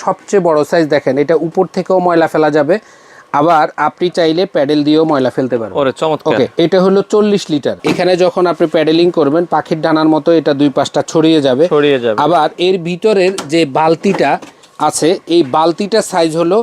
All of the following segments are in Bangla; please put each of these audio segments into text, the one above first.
সবচেয়ে বড় সাইজ দেখেন, এটা উপর থেকেও ময়লা ফেলা যাবে, আবার আপনি চাইলে প্যাডেল দিয়েও ময়লা ফেলতে পারবেন। ওরে চমৎকার। ওকে, এটা হলো 40 লিটার। এখানে যখন আপনি প্যাডেলিং করবেন পাখির ডানার মতো এটা দুই পাশটা ছড়িয়ে যাবে। আবার এর ভিতরের যে বালতিটা আছে এই বালতিটার সাইজ হলো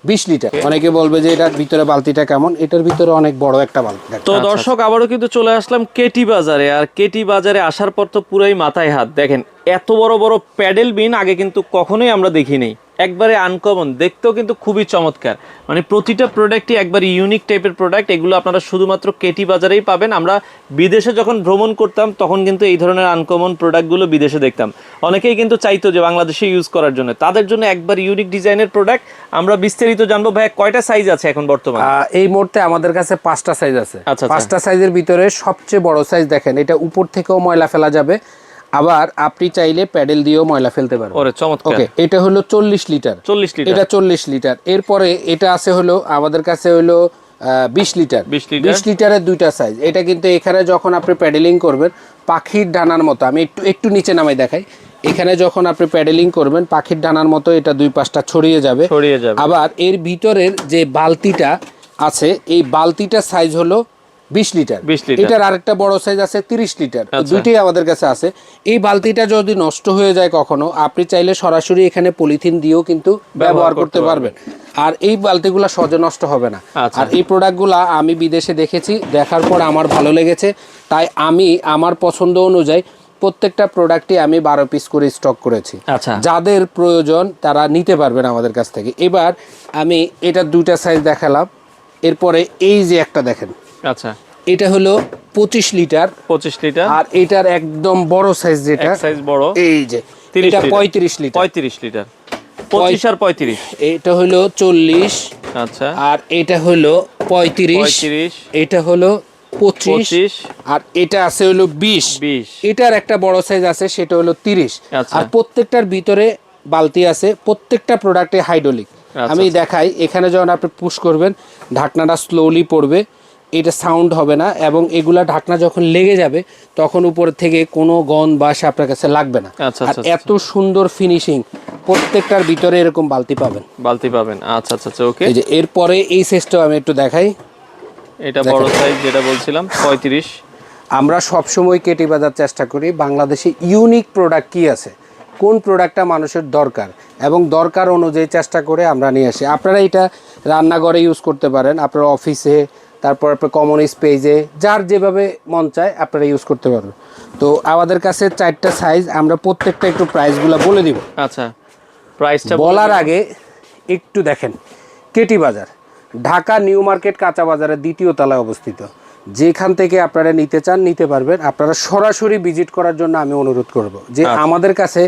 20 লিটার। অনেকে বলবে যে এটার ভিতরে বালতিটা কেমন, এটার ভিতরে অনেক বড় একটা বালতি। তো দর্শক আবারও কিন্তু চলে আসলাম কেটি বাজারে। আর কেটি বাজারে আসার পর তো পুরাই মাথায় হাত। দেখেন এত বড় বড় প্যাডেল বিন আগে কিন্তু কখনোই আমরা দেখিনি, একবারে আনকমন, দেখতেও কিন্তু খুবই চমৎকার। মানে প্রতিটা প্রোডাক্টই একবার ইউনিক টাইপের প্রোডাক্ট। এগুলো আপনারা শুধুমাত্র কেটি বাজারেই পাবেন। আমরা বিদেশে যখন ভ্রমণ করতাম তখন কিন্তু এই ধরনের আনকমন প্রোডাক্টগুলো বিদেশে দেখতাম। অনেকেই কিন্তু চাইতো যে বাংলাদেশে ইউজ করার জন্য, তাদের জন্য একবার ইউনিক ডিজাইনের প্রোডাক্ট। আমরা বিস্তারিত জানবো। ভাই কয়টা সাইজ আছে এখন বর্তমানে? এই মুহূর্তে আমাদের কাছে 5টা সাইজ আছে। আচ্ছা, 5টা সাইজের ভিতরে সবচেয়ে বড় সাইজ দেখেন, এটা উপর থেকেও ময়লা ফেলা যাবে, আবার আপনি চাইলে প্যাডেল দিয়েও ময়লা ফেলতে পারবেন। ওরে চমৎকার। ওকে, এটা হলো 40 লিটার। 40 লিটার, এটা 40 লিটার। এরপরে এটা আছে হলো আমাদের কাছে হলো 20 লিটার। 20 লিটারের দুইটা সাইজ। এটা কিন্তু এখানে যখন আপনি প্যাডেলিং করবেন পাখির ডানার মতো, আমি একটু নিচে নামাই দেখাই। এখানে যখন আপনি প্যাডেলিং করবেন পাখির ডানার মতো এটা দুই পাশটা ছড়িয়ে যাবে। আবার এর ভিতরের যে বালতিটা আছে এই বালতিটার সাইজ হলো 20 লিটার। এটার আরেকটা বড় সাইজ আছে 30 লিটার। দুইটাই আমাদের কাছে আছে। এই বালতিটা যদি নষ্ট হয়ে যায় কখনো, আপনি চাইলে সরাসরি এখানে পলিথিন দিয়েও কিন্তু ব্যবহার করতে পারবেন। আর এই বালতিগুলো সহজে নষ্ট হবে না। আর এই প্রোডাক্টগুলো আমি বিদেশে দেখেছি, দেখার পর আমার ভালো লেগেছে, তাই আমি আমার পছন্দ অনুযায়ী প্রত্যেকটা প্রোডাক্টই আমি 12 পিস করে স্টক করেছি। যাদের প্রয়োজন তারা নিতে পারবেন আমাদের কাছ থেকে। এবার আমি এটা দুইটা সাইজ দেখালাম, এরপরে এই যে একটা দেখেন। আচ্ছা, এটা হলো 25 লিটার। 25 লিটার। আর এটার একদম বড় সাইজ যেটা, এক সাইজ বড়, এই যে এটা 35 লিটার। 35 লিটার, 25 আর 35। এটা হলো 40। আচ্ছা, আর এটা হলো 35। এটা হলো 25। আর এটা আছে হলো 20। এটার একটা বড় সাইজ আছে সেটা হলো 30। আর প্রত্যেকটার ভিতরে বালতি আছে, প্রত্যেকটা প্রোডাক্টে হাইড্রোলিক। আমি দেখাই, এখানে যখন আপনি পুশ করবেন ঢাকনাটা স্লোলি পড়বে, এটা সাউন্ড হবে না, এবং এগুলা ঢাকনা যখন লেগে যাবে তখন উপর থেকে কোনো গন্ধ বাস আপনার কাছে লাগবে না। আর এত সুন্দর ফিনিশিং, প্রত্যেকটার ভিতরে এরকম বালতি পাবেন। আচ্ছা আচ্ছা আচ্ছা, ওকে। এই যে এরপরে এই সাইজটাও আমি একটু দেখাই। এটা বড় সাইজ যেটা বলছিলাম 35। আমরা সবসময় কেটে বাজার চেষ্টা করি বাংলাদেশে ইউনিক প্রোডাক্ট কি আছে, কোন প্রোডাক্টটা মানুষের দরকার, এবং দরকার অনুযায়ী চেষ্টা করে আমরা নিয়ে আসি। আপনারা এটা রান্নাঘরে ইউজ করতে পারেন, আপনার অফিসে, তারপর আপনার কমন স্পেসে, যার যেভাবে মন চায় আপনারা ইউজ করতে পারবেন। তো আমাদের কাছে 4টা সাইজ, আমরা প্রত্যেকটা একটু প্রাইসগুলো বলে দিব। আচ্ছা, প্রাইসটা বলার আগে একটু দেখেন, কেটি বাজার ঢাকা নিউ মার্কেট কাঁচা বাজারের 2য় তলায় অবস্থিত। যেখান থেকে আপনারা নিতে চান নিতে পারবেন। আপনারা সরাসরি ভিজিট করার জন্য আমি অনুরোধ করব যে আমাদের কাছে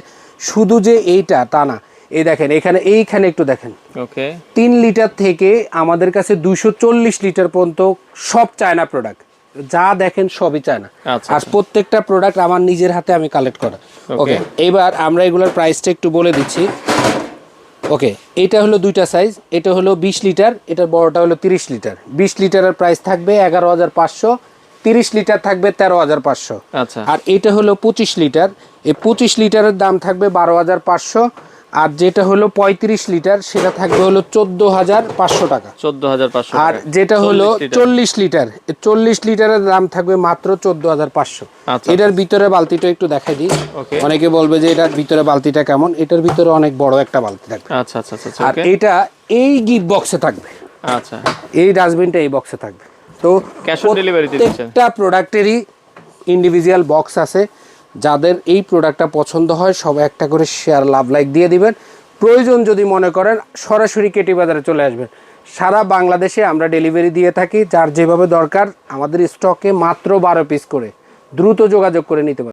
শুধু যে এইটা তা না, এই দেখেন এইখানে একটু দেখেন। ওকে, 3 লিটার থেকে আমাদের কাছে 240 লিটার পর্যন্ত সব চায়না প্রোডাক্ট, যা দেখেন সবই চায়না। আর প্রত্যেকটা প্রোডাক্ট আমার নিজের হাতে আমি কালেক্ট করা। ওকে, এবার আমরা এগুলোর প্রাইসটা একটু বলে দিচ্ছি। ওকে, এটা হলো দুইটা সাইজ, এটা হলো 20 লিটার, এটার বড়টা হলো 30 লিটার। 20 লিটারের প্রাইস থাকবে 11,500, 30 লিটার থাকবে 13,500। আচ্ছা, আর এটা হলো 25 লিটার, এই 25 লিটারের দাম থাকবে 12,500। আর যেটা হলো 35 লিটার সেটা থাকবে হলো 14,500 টাকা। 14,500। আর যেটা হলো 40 লিটার, 40 লিটারের দাম থাকবে মাত্র 14,500। এটার ভিতরে বালতিটা একটু দেখাই দিই। অনেকে বলবে যে এটার ভিতরে বালতিটা কেমন, এটার ভিতরে অনেক বড় একটা বালতি থাকবে। আচ্ছা আচ্ছা আচ্ছা, আর এটা এই গিফট বক্সে থাকবে। আচ্ছা, এই ডাস্টবিনটা এই বক্সে থাকবে। তো ক্যাশ অন ডেলিভারিতে দিচ্ছেন। প্রত্যেকটা প্রোডাক্টেরই ইন্ডিভিজুয়াল বক্স আছে। যাদের এই প্রোডাক্টটা পছন্দ হয় সবাই একটা করে শেয়ার, লাভ, লাইক দিয়ে দিবেন। প্রয়োজন যদি মনে করেন সরাসরি কেটি বাজারে চলে আসবেন। সারা বাংলাদেশে আমরা ডেলিভারি দিয়ে থাকি, যার যেভাবে দরকার। আমাদের স্টকে মাত্র 12 পিস করে, দ্রুত যোগাযোগ করে নিতে পারেন।